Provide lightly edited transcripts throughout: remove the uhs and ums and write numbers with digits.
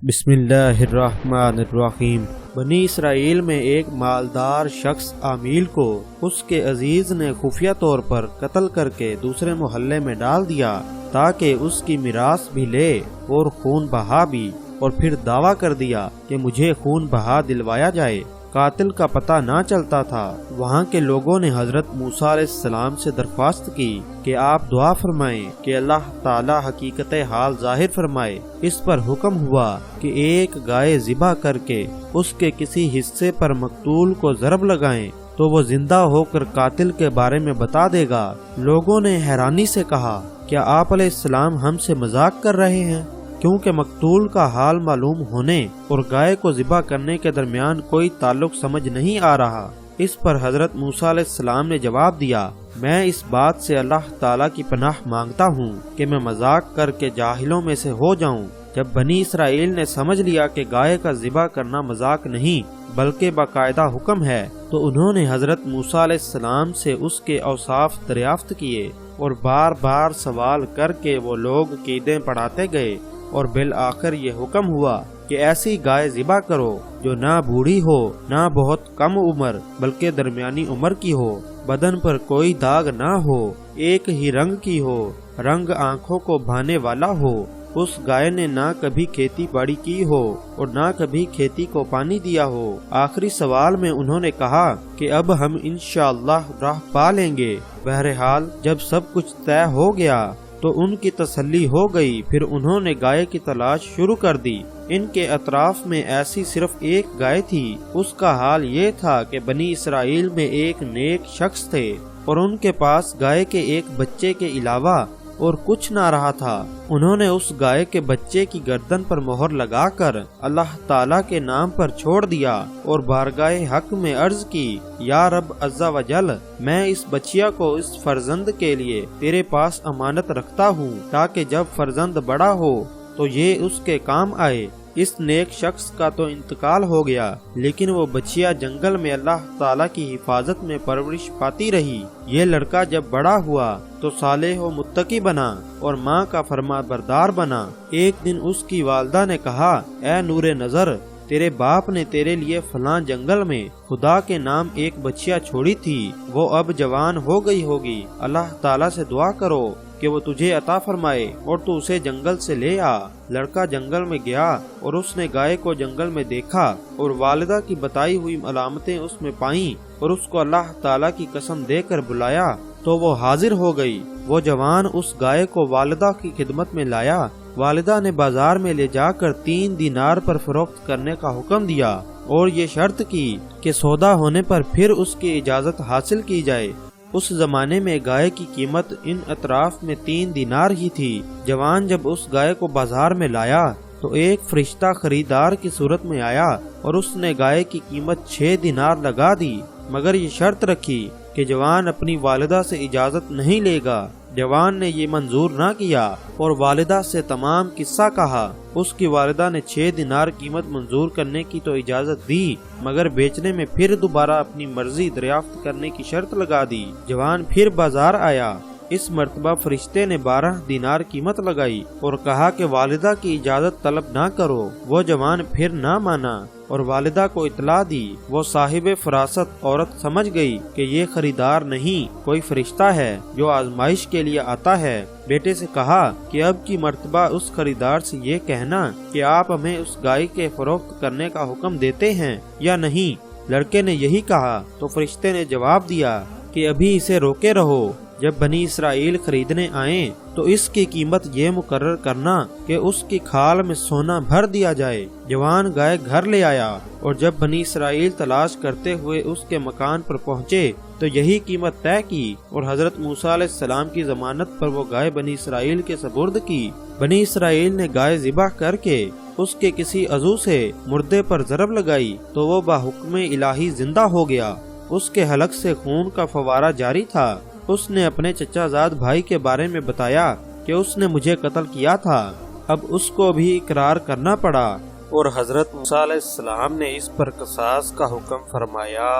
بسم اللہ الرحمن الرحیم۔ بنی اسرائیل میں ایک مالدار شخص عامیل کو اس کے عزیز نے خفیہ طور پر قتل کر کے دوسرے محلے میں ڈال دیا تاکہ اس کی میراث بھی لے اور خون بہا بھی، اور پھر دعویٰ کر دیا کہ مجھے خون بہا دلوایا جائے۔ قاتل کا پتہ نہ چلتا تھا۔ وہاں کے لوگوں نے حضرت موسیٰ علیہ السلام سے درخواست کی کہ آپ دعا فرمائیں کہ اللہ تعالی حقیقت حال ظاہر فرمائے۔ اس پر حکم ہوا کہ ایک گائے ذبح کر کے اس کے کسی حصے پر مقتول کو ضرب لگائیں تو وہ زندہ ہو کر قاتل کے بارے میں بتا دے گا۔ لوگوں نے حیرانی سے کہا، کیا آپ علیہ السلام ہم سے مذاق کر رہے ہیں؟ کیونکہ مقتول کا حال معلوم ہونے اور گائے کو ذبح کرنے کے درمیان کوئی تعلق سمجھ نہیں آ رہا۔ اس پر حضرت موسیٰ علیہ السلام نے جواب دیا، میں اس بات سے اللہ تعالیٰ کی پناہ مانگتا ہوں کہ میں مذاق کر کے جاہلوں میں سے ہو جاؤں۔ جب بنی اسرائیل نے سمجھ لیا کہ گائے کا ذبح کرنا مذاق نہیں بلکہ باقاعدہ حکم ہے، تو انہوں نے حضرت موسیٰ علیہ السلام سے اس کے اوصاف دریافت کیے اور بار بار سوال کر کے وہ لوگ عقیدیں پڑھاتے گئے، اور بالآخر یہ حکم ہوا کہ ایسی گائے ذبح کرو جو نہ بوڑھی ہو نہ بہت کم عمر بلکہ درمیانی عمر کی ہو، بدن پر کوئی داغ نہ ہو، ایک ہی رنگ کی ہو، رنگ آنکھوں کو بھانے والا ہو۔ اس گائے نے نہ کبھی کھیتی باڑی کی ہو اور نہ کبھی کھیتی کو پانی دیا ہو۔ آخری سوال میں انہوں نے کہا کہ اب ہم انشاءاللہ راہ پا لیں گے۔ بہرحال جب سب کچھ طے ہو گیا تو ان کی تسلی ہو گئی۔ پھر انہوں نے گائے کی تلاش شروع کر دی۔ ان کے اطراف میں ایسی صرف ایک گائے تھی۔ اس کا حال یہ تھا کہ بنی اسرائیل میں ایک نیک شخص تھے اور ان کے پاس گائے کے ایک بچے کے علاوہ اور کچھ نہ رہا تھا۔ انہوں نے اس گائے کے بچے کی گردن پر مہر لگا کر اللہ تعالیٰ کے نام پر چھوڑ دیا اور بارگاہ حق میں عرض کی، یا رب عز و جل، میں اس بچیا کو اس فرزند کے لیے تیرے پاس امانت رکھتا ہوں تاکہ جب فرزند بڑا ہو تو یہ اس کے کام آئے۔ اس نیک شخص کا تو انتقال ہو گیا، لیکن وہ بچیا جنگل میں اللہ تعالیٰ کی حفاظت میں پرورش پاتی رہی۔ یہ لڑکا جب بڑا ہوا تو صالح و متقی بنا اور ماں کا فرما بردار بنا۔ ایک دن اس کی والدہ نے کہا، اے نور نظر، تیرے باپ نے تیرے لیے فلاں جنگل میں خدا کے نام ایک بچیا چھوڑی تھی، وہ اب جوان ہو گئی ہوگی، اللہ تعالیٰ سے دعا کرو کہ وہ تجھے عطا فرمائے اور تو اسے جنگل سے لے آ۔ لڑکا جنگل میں گیا اور اس نے گائے کو جنگل میں دیکھا اور والدہ کی بتائی ہوئی علامتیں اس میں پائیں اور اس کو اللہ تعالیٰ کی قسم دے کر بلایا تو وہ حاضر ہو گئی۔ وہ جوان اس گائے کو والدہ کی خدمت میں لایا۔ والدہ نے بازار میں لے جا کر 3 دینار پر فروخت کرنے کا حکم دیا اور یہ شرط کی کہ سودا ہونے پر پھر اس کی اجازت حاصل کی جائے۔ اس زمانے میں گائے کی قیمت ان اطراف میں 3 دینار ہی تھی۔ جوان جب اس گائے کو بازار میں لایا تو ایک فرشتہ خریدار کی صورت میں آیا اور اس نے گائے کی قیمت 6 دینار لگا دی، مگر یہ شرط رکھی کہ جوان اپنی والدہ سے اجازت نہیں لے گا۔ جوان نے یہ منظور نہ کیا اور والدہ سے تمام قصہ کہا۔ اس کی والدہ نے 6 دینار قیمت منظور کرنے کی تو اجازت دی، مگر بیچنے میں پھر دوبارہ اپنی مرضی دریافت کرنے کی شرط لگا دی۔ جوان پھر بازار آیا۔ اس مرتبہ فرشتے نے 12 دینار قیمت لگائی اور کہا کہ والدہ کی اجازت طلب نہ کرو۔ وہ جوان پھر نہ مانا اور والدہ کو اطلاع دی۔ وہ صاحب فراست عورت سمجھ گئی کہ یہ خریدار نہیں، کوئی فرشتہ ہے جو آزمائش کے لیے آتا ہے۔ بیٹے سے کہا کہ اب کی مرتبہ اس خریدار سے یہ کہنا کہ آپ ہمیں اس گائے کے فروخت کرنے کا حکم دیتے ہیں یا نہیں۔ لڑکے نے یہی کہا تو فرشتے نے جواب دیا کہ ابھی اسے روکے رہو۔ جب بنی اسرائیل خریدنے آئیں تو اس کی قیمت یہ مقرر کرنا کہ اس کی کھال میں سونا بھر دیا جائے۔ جوان گائے گھر لے آیا اور جب بنی اسرائیل تلاش کرتے ہوئے اس کے مکان پر پہنچے تو یہی قیمت طے کی اور حضرت موسیٰ علیہ السلام کی ضمانت پر وہ گائے بنی اسرائیل کے سپرد کی۔ بنی اسرائیل نے گائے ذبح کر کے اس کے کسی عضو سے مردے پر ضرب لگائی تو وہ بحکم الہی زندہ ہو گیا۔ اس کے حلق سے خون کا فوارہ جاری تھا۔ اس نے اپنے چچا زاد بھائی کے بارے میں بتایا کہ اس نے مجھے قتل کیا تھا۔ اب اس کو بھی اقرار کرنا پڑا اور حضرت موسیٰ علیہ السلام نے اس پر قصاص کا حکم فرمایا۔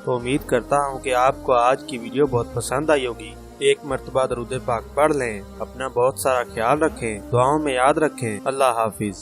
تو امید کرتا ہوں کہ آپ کو آج کی ویڈیو بہت پسند آئی ہوگی۔ ایک مرتبہ درود پاک پڑھ لیں، اپنا بہت سارا خیال رکھیں، دعاؤں میں یاد رکھیں۔ اللہ حافظ۔